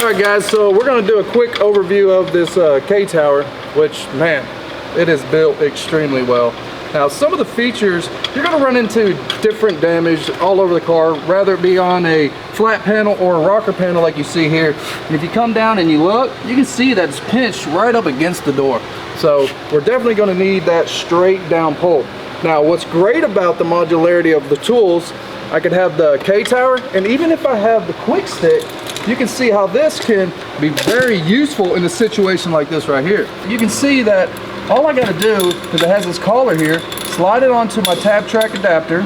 Alright guys, so we're going to do a quick overview of this K-Tower, which, man, it is built extremely well. Now, some of the features, you're going to run into different damage all over the car, rather it be on a flat panel or a rocker panel like you see here. And if you come down and you look, you can see that it's pinched right up against the door. So we're definitely going to need that straight down pull. Now, what's great about the modularity of the tools, I could have the K-Tower, and even if I have the Quik stick, you can see how this can be very useful in a situation like this right here. You can see that all I got to do, because it has this collar here, slide it onto my tab track adapter.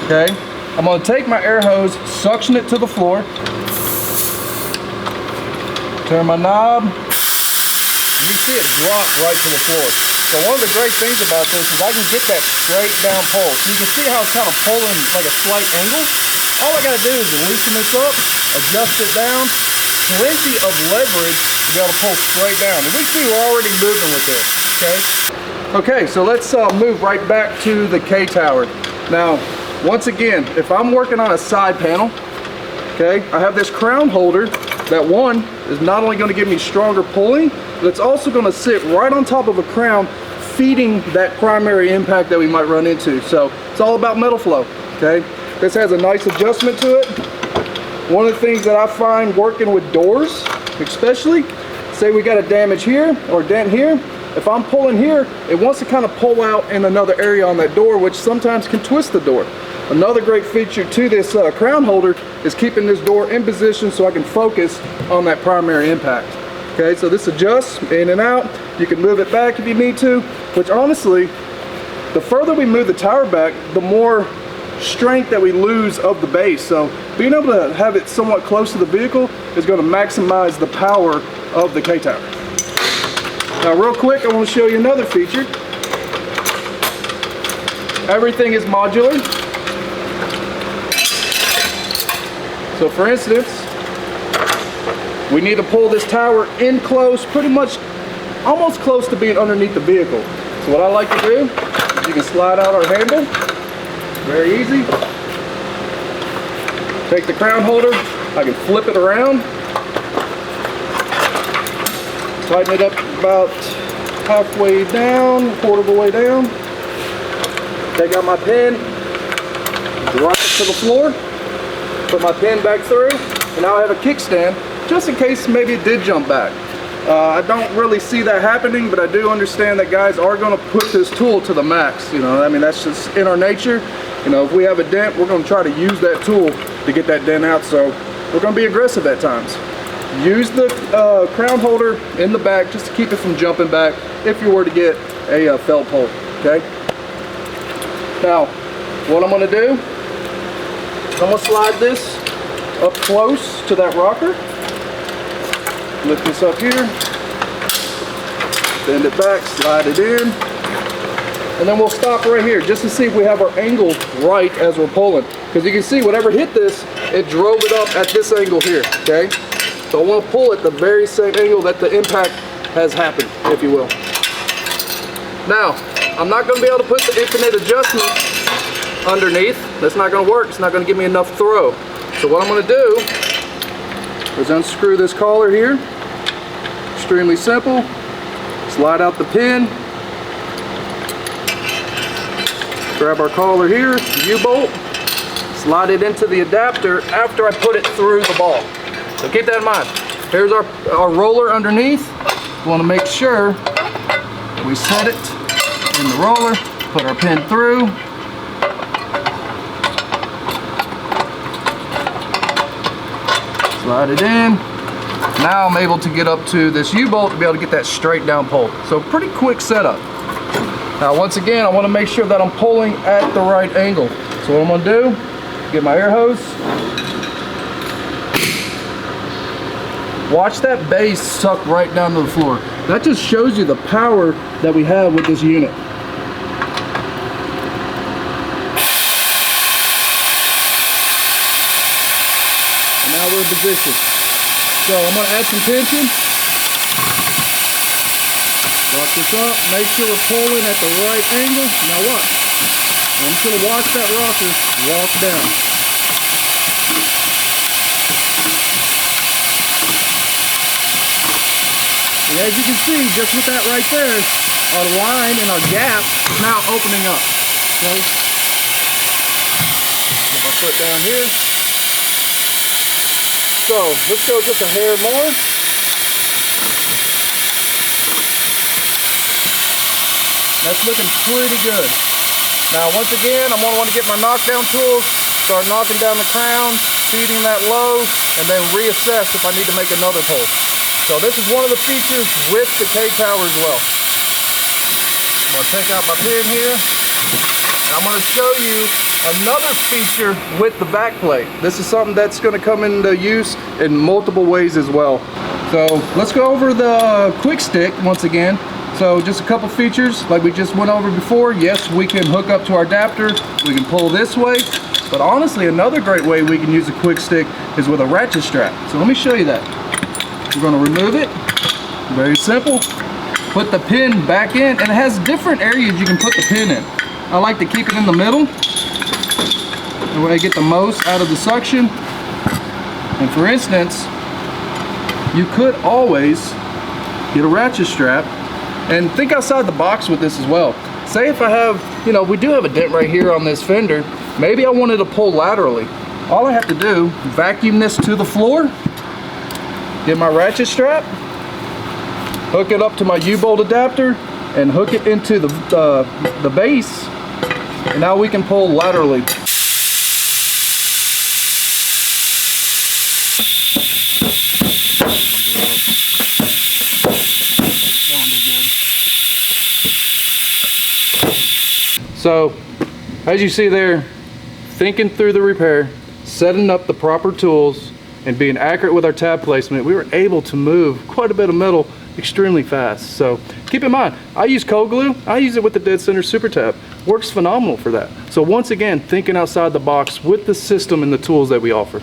Okay, I'm going to take my air hose, suction it to the floor, turn my knob, and you can see it drop right to the floor. So one of the great things about this is I can get that straight down pull. So you can see how it's kind of pulling like a slight angle. All I got to do is loosen this up, adjust it down, plenty of leverage to be able to pull straight down. And we see we're already moving with this, okay? Okay, so let's move right back to the K-Tower. Now, once again, if I'm working on a side panel, okay, I have this crown holder that one is not only going to give me stronger pulling, but it's also going to sit right on top of a crown feeding that primary impact that we might run into. So it's all about metal flow, okay? This has a nice adjustment to it. One of the things that I find working with doors, especially, say we got a damage here or a dent here, if I'm pulling here, it wants to kind of pull out in another area on that door, which sometimes can twist the door. Another great feature to this crown holder is keeping this door in position so I can focus on that primary impact. Okay, so this adjusts in and out. You can move it back if you need to, which honestly, the further we move the tower back, the more strength that we lose of the base. So being able to have it somewhat close to the vehicle is going to maximize the power of the K-Tower. Now real quick, I want to show you another feature. Everything is modular. So for instance, we need to pull this tower in close, pretty much almost close to being underneath the vehicle. So what I like to do is you can slide out our handle. Very easy. Take the crown holder, I can flip it around, tighten it up about halfway down, quarter of the way down, take out my pin, drop it to the floor, put my pin back through, and now I have a kickstand just in case maybe it did jump back. I don't really see that happening, but I do understand that guys are going to push this tool to the max. You know, I mean, that's just in our nature. You know, if we have a dent, we're going to try to use that tool to get that dent out. So we're going to be aggressive at times. Use the crown holder in the back just to keep it from jumping back if you were to get a felt pull. Okay. Now, what I'm going to do, I'm going to slide this up close to that rocker. Lift this up here, bend it back, slide it in, and then we'll stop right here just to see if we have our angle right as we're pulling. Because you can see whatever hit this, it drove it up at this angle here, okay? So I want to pull at the very same angle that the impact has happened, if you will. Now, I'm not going to be able to put the infinite adjustment underneath. That's not going to work. It's not going to give me enough throw. So what I'm going to do is unscrew this collar here. Extremely simple. Slide out the pin. Grab our collar here, U-bolt. Slide it into the adapter after I put it through the ball. So keep that in mind. Here's our roller underneath. We want to make sure we set it in the roller, put our pin through. Slide it in. Now I'm able to get up to this U-bolt to be able to get that straight down pull. So pretty quick setup. Now once again, I want to make sure that I'm pulling at the right angle. So what I'm going to do, get my air hose. Watch that base suck right down to the floor. That just shows you the power that we have with this unit. Now we're in position. So I'm going to add some tension. Lock this up. Make sure we're pulling at the right angle. Now watch. I'm just going to watch that rocker walk down. And as you can see, just with that right there, our line and our gap is now opening up. Okay? Put my foot down here. So let's go just a hair more. That's looking pretty good. Now once again, I'm going to want to get my knockdown tools, start knocking down the crown, feeding that low, and then reassess if I need to make another hole. So this is one of the features with the K-Tower as well. I'm going to take out my pin here, and I'm going to show you another feature with the back plate. This is something that's going to come into use in multiple ways as well. So let's go over the Quik stick once again. So just a couple features like we just went over before. Yes, we can hook up to our adapter. We can pull this way. But honestly, another great way we can use a Quik stick is with a ratchet strap. So let me show you that. We're going to remove it. Very simple. Put the pin back in, and it has different areas you can put the pin in. I like to keep it in the middle. That way I get the most out of the suction. And for instance, you could always get a ratchet strap and think outside the box with this as well. Say if I have, you know, we do have a dent right here on this fender. Maybe I wanted to pull laterally. All I have to do, vacuum this to the floor, get my ratchet strap, hook it up to my U-bolt adapter, and hook it into the base, and now we can pull laterally. So, as you see there, thinking through the repair, setting up the proper tools, and being accurate with our tab placement, we were able to move quite a bit of metal extremely fast. So keep in mind, I use cold glue. I use it with the Dead Center Super Tab. Works phenomenal for that. So once again, thinking outside the box with the system and the tools that we offer.